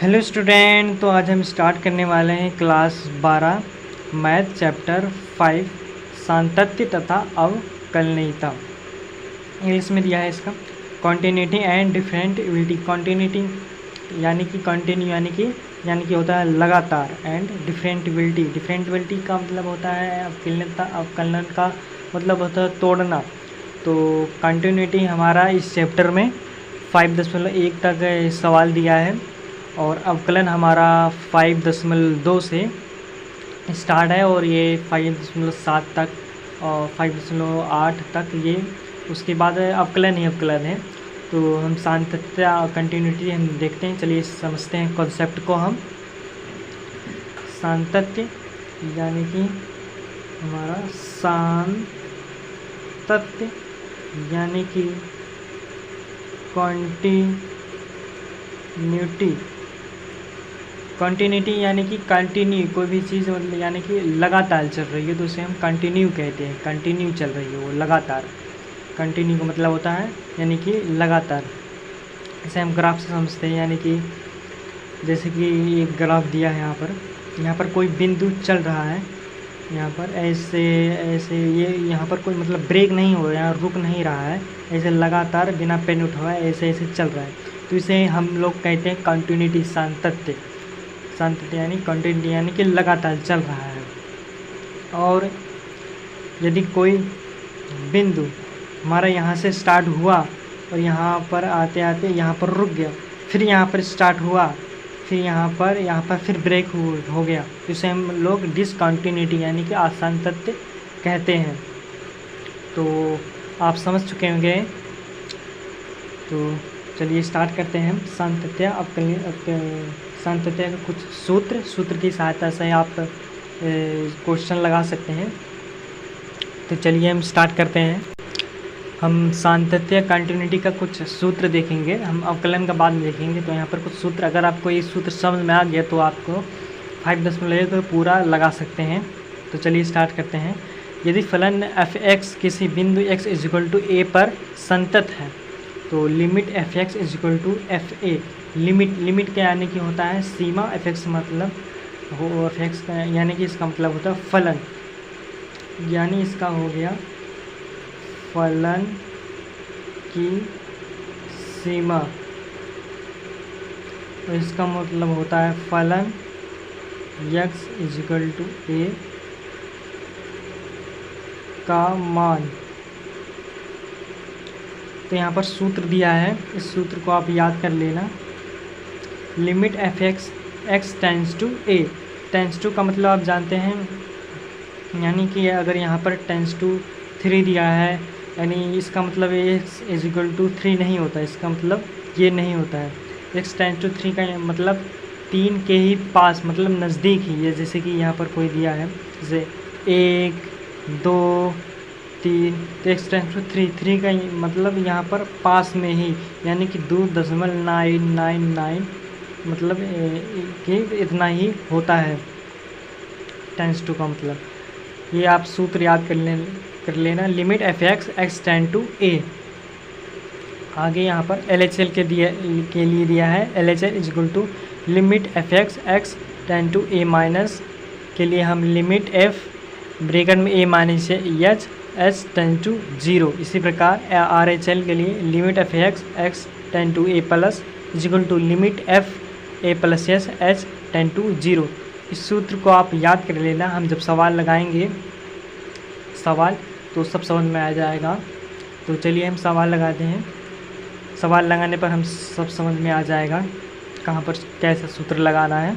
Hello student, तो आज हम स्टार्ट करने वाले हैं क्लास 12 मैथ चैप्टर 5 सातत्य तथा अवकलनीयता। इंग्लिश में दिया है इसका कॉन्टिन्यूटी एंड डिफरेंटिबिलिटी। कॉन्टिन्यूटी यानी कि कंटिन्यू यानी कि होता है लगातार, एंड डिफरेंटिबिलिटी का मतलब होता है अवकलनीयता। अवकलन का मतलब होता है तोड़ना। तो कंटिन्यूटी हमारा इस चैप्टर में 5.1 तक सवाल दिया है और अवकलन हमारा 5.2 से स्टार्ट है और ये 5.7 तक और 5.8 तक ये उसके बाद अवकलन ही अवकलन है। तो हम सातत्य कंटिन्यूटी हम देखते हैं। चलिए समझते हैं कॉन्सेप्ट को। हम सातत्य यानी कि हमारा सातत्य यानी कि कंटिन्यूटी यानी कि कंटिन्यू कोई भी चीज़ मतलब यानी कि लगातार चल रही है तो उसे हम कंटिन्यू कहते हैं। कंटिन्यू चल रही है वो लगातार। कंटिन्यू का मतलब होता है यानी कि लगातार। इसे हम ग्राफ से समझते हैं, यानी कि जैसे कि एक ग्राफ दिया है यहाँ पर कोई बिंदु चल रहा है। यहाँ पर ऐसे ऐसे ये यहाँ पर कोई मतलब ब्रेक नहीं हो रहा है, रुक नहीं रहा है, ऐसे लगातार बिना पेन उठा हुआ है ऐसे ऐसे चल रहा है। तो इसे हम लोग कहते हैं कंटिन्यूटी, सातत्य यानी कंटिन्यूटी यानी कि लगातार चल रहा है। और यदि कोई बिंदु हमारा यहाँ से स्टार्ट हुआ और यहाँ पर आते आते यहाँ पर रुक गया, फिर यहाँ पर स्टार्ट हुआ, फिर यहाँ पर फिर ब्रेक हो गया, इसे हम लोग डिसकंटिन्यूटी यानी कि असातत्य कहते हैं। तो आप समझ चुके होंगे। तो चलिए स्टार्ट करते हैं हम सातत्य के कुछ सूत्र की सहायता से आप क्वेश्चन लगा सकते हैं। तो चलिए हम स्टार्ट करते हैं। हम सातत्य कंटिन्यूटी का कुछ सूत्र देखेंगे, हम अवकलन का बाद में देखेंगे। तो यहाँ पर कुछ सूत्र, अगर आपको ये सूत्र समझ में आ गया तो आपको 5.1 को पूरा लगा सकते हैं। तो चलिए स्टार्ट करते हैं। यदि फलन f(x) किसी बिंदु x = a पर संतत है तो लिमिट f(x) = fa। लिमिट क्या यानी कि होता है सीमा, f(x) मतलब हो f(x) का यानी कि इसका मतलब होता है फलन, यानी इसका हो गया फलन की सीमा। तो इसका मतलब होता है फलन x = a का मान। तो यहाँ पर सूत्र दिया है, इस सूत्र को आप याद कर लेना। Limit f(x) tends to a। Tends to का मतलब आप जानते हैं, यानी कि अगर यहाँ पर टेंड्स टू 3 दिया है, यानी इसका मतलब x = 3 नहीं होता, इसका मतलब ये नहीं होता है। x टेंड्स टू 3 का मतलब 3 के ही पास, मतलब नज़दीक ही है। जैसे कि यहाँ पर कोई दिया है जैसे 1 2 3, तो x टेंड्स टू 3 का मतलब यहाँ पर पास में ही, यानी कि 2.999 मतलब कि इतना ही होता है टेंड्स टू का मतलब। ये आप सूत्र याद कर लेना। Limit f(x) tend to a। आगे यहाँ पर LHL के लिए दिया है। LHL = limit f(x) tend to a minus के लिए हम लिमिट f ब्रैकेट में a minus h tend to 0। इसी प्रकार RHL के लिए limit f(x) tend to a plus = limit f a plus h tend to 0। इस सूत्र को आप याद कर लेना। हम जब सवाल लगाएंगे तो सब समझ में आ जाएगा। तो चलिए हम सवाल लगाते हैं। सवाल लगाने पर हम सब समझ में आ जाएगा कहाँ पर कैसा सूत्र लगाना है।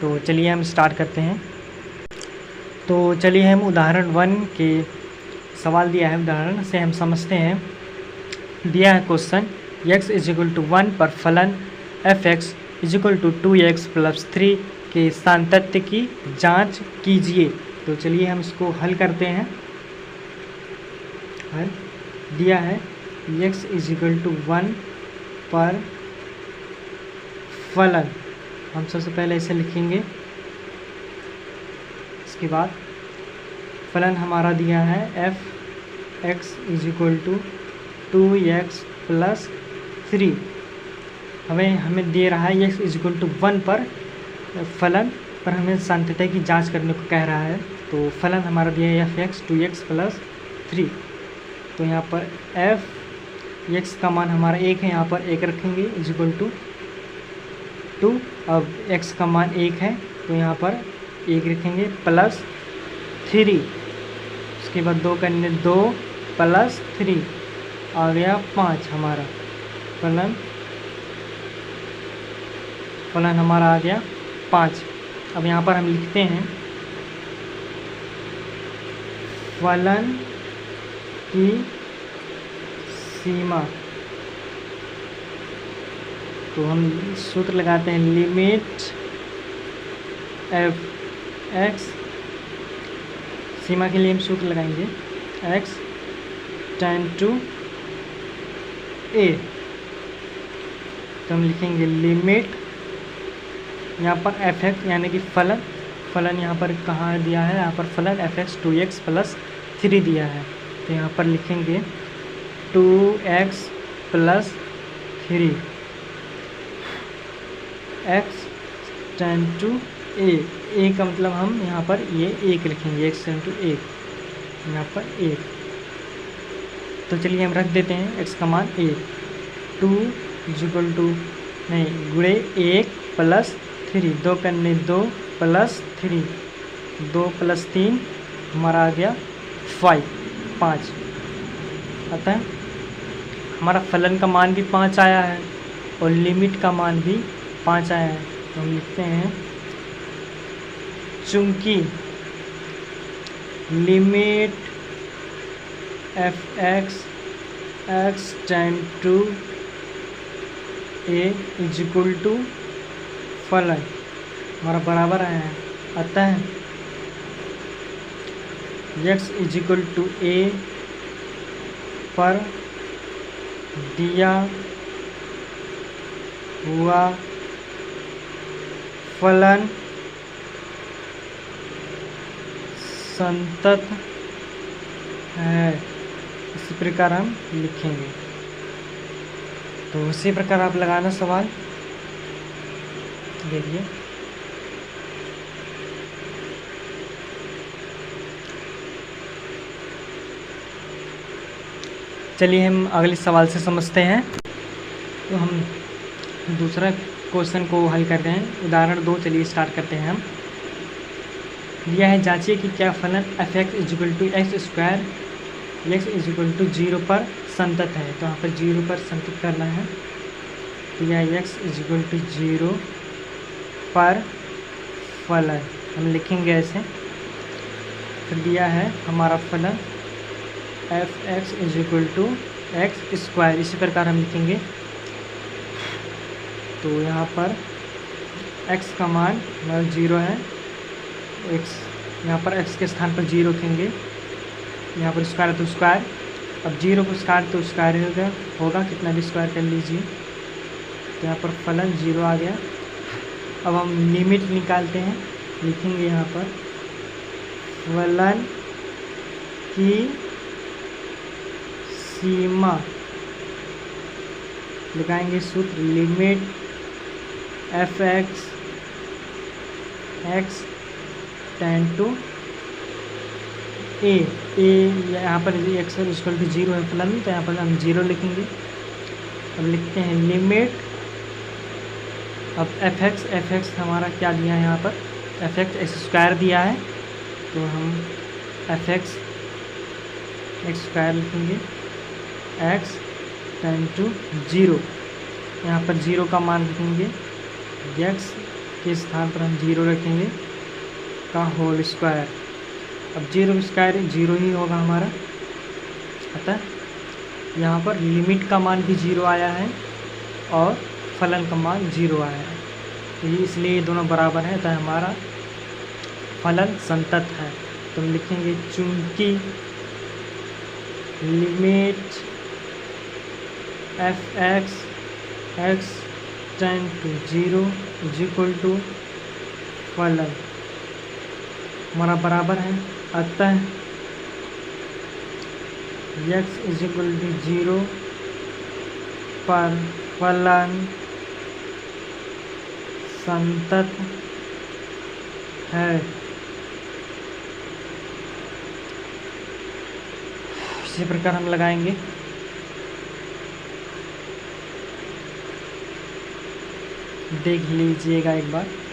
तो चलिए हम स्टार्ट करते हैं। तो चलिए हम उदाहरण 1 के सवाल दिया है, उदाहरण से हम समझते हैं। दिया है क्वेश्चन x = 1 पर फलन f(x) = 2x + 3 के सातत्य की जांच कीजिए। तो चलिए हम इसको हल करते हैं। दिया है x = 1 पर फलन, हम सबसे पहले इसे लिखेंगे। इसके बाद फलन हमारा दिया है f(x) = 2x + 3 हमें दे रहा है x इज इक्वल टू 1 पर फलन पर हमें सांतत्य की जांच करने को कह रहा है। तो फलन हमारा दिया है f(x) 2x + 3। तो यहाँ पर f(x) का मान हमारा 1 है, यहाँ पर 1 रखेंगे इज इक्वल टू 2। अब x का मान 1 है तो यहाँ पर 1 रखेंगे प्लस 3। उसके बाद 2 करने 2 + 3 आ गया 5 हमारा फलन हमारा आ गया 5। अब यहाँ पर हम लिखते हैं फलन की सीमा। तो हम सूत्र लगाते हैं लिमिट f(x), सीमा के लिए हम सूत्र लगाएंगे x टेंड टू a। तो हम लिखेंगे लिमिट, यहाँ पर f(x) यानी कि फलन यहाँ पर कहाँ दिया है, यहाँ पर फलन f(x) 2x + 3 दिया है। तो यहाँ पर लिखेंगे 2x + 3 x tend to a का मतलब हम यहाँ पर ये 1 लिखेंगे, x टेंड टू a, यहाँ पर 1। तो चलिए हम रख देते हैं x का मान a। 2 इक्वल टू नहीं गुणे 1 + 3, 2 करने 2 + 3, 2 + 3 हमारा आ गया 5। अतः हमारा फलन का मान भी 5 आया है और लिमिट का मान भी 5 आया है। तो हम लिखते हैं चूंकि limit f(x) x tend to a is equal to फलन हमारा बराबर आया है। अतः x is equal to a पर दिया हुआ फलन संतत है, इसी प्रकार हम लिखेंगे। तो उसी प्रकार आप लगाना सवाल देखिए। चलिए हम अगले सवाल से समझते हैं। तो हम दूसरा क्वेश्चन को हल कर रहे हैं, उदाहरण 2। चलिए स्टार्ट करते हैं हम। दिया है जांचिए कि क्या फलन f(x) is equal to x² x is equal to 0 पर संतत है। तो यहाँ पर 0 पर संतत करना है। तो यह x इज इक्वल टू 0 पर फलन हम लिखेंगे ऐसे। फिर दिया है हमारा फलन f(x) is equal to x², इसी प्रकार हम लिखेंगे। तो यहाँ पर x का मान 0 है, x यहाँ पर x के स्थान पर 0 रखेंगे, यहाँ पर स्क्वायर है तो स्क्वायर। अब 0 को स्क्वायर तो स्क्वायर होगा, कितना भी स्क्वायर कर लीजिए। तो यहाँ पर फलन 0 आ गया। अब हम लिमिट निकालते हैं, लिखेंगे यहाँ पर फलन की सीमा, लगाएंगे सूत्र limit f(x) x tend to a यहाँ पर x इक्वल टू 0 है फलन, तो यहाँ पर हम 0 लिखेंगे। अब लिखते हैं लिमिट, अब f(x) हमारा क्या दिया है, यहाँ पर f(x) x² दिया है, तो हम f(x) x² लिखेंगे x टेंड टू 0, यहाँ पर 0 का मान रखेंगे, x के स्थान पर हम 0 रखेंगे का होल स्क्वायर। अब 0 स्क्वायर 0 ही होगा हमारा। अतः यहाँ पर लिमिट का मान भी 0 आया है और फलन का मान 0 आया है, तो ये इसलिए ये दोनों बराबर हैं, अतः हमारा फलन संतत है। तो हम लिखेंगे चूंकि limit f(x) x tend to 0 is equal to फलन हमारा बराबर है। अतः x इज इक्वल टू 0 पर फलन संतत है। इसी प्रकार हम लगाएंगे। देख लीजिएगा एक बार।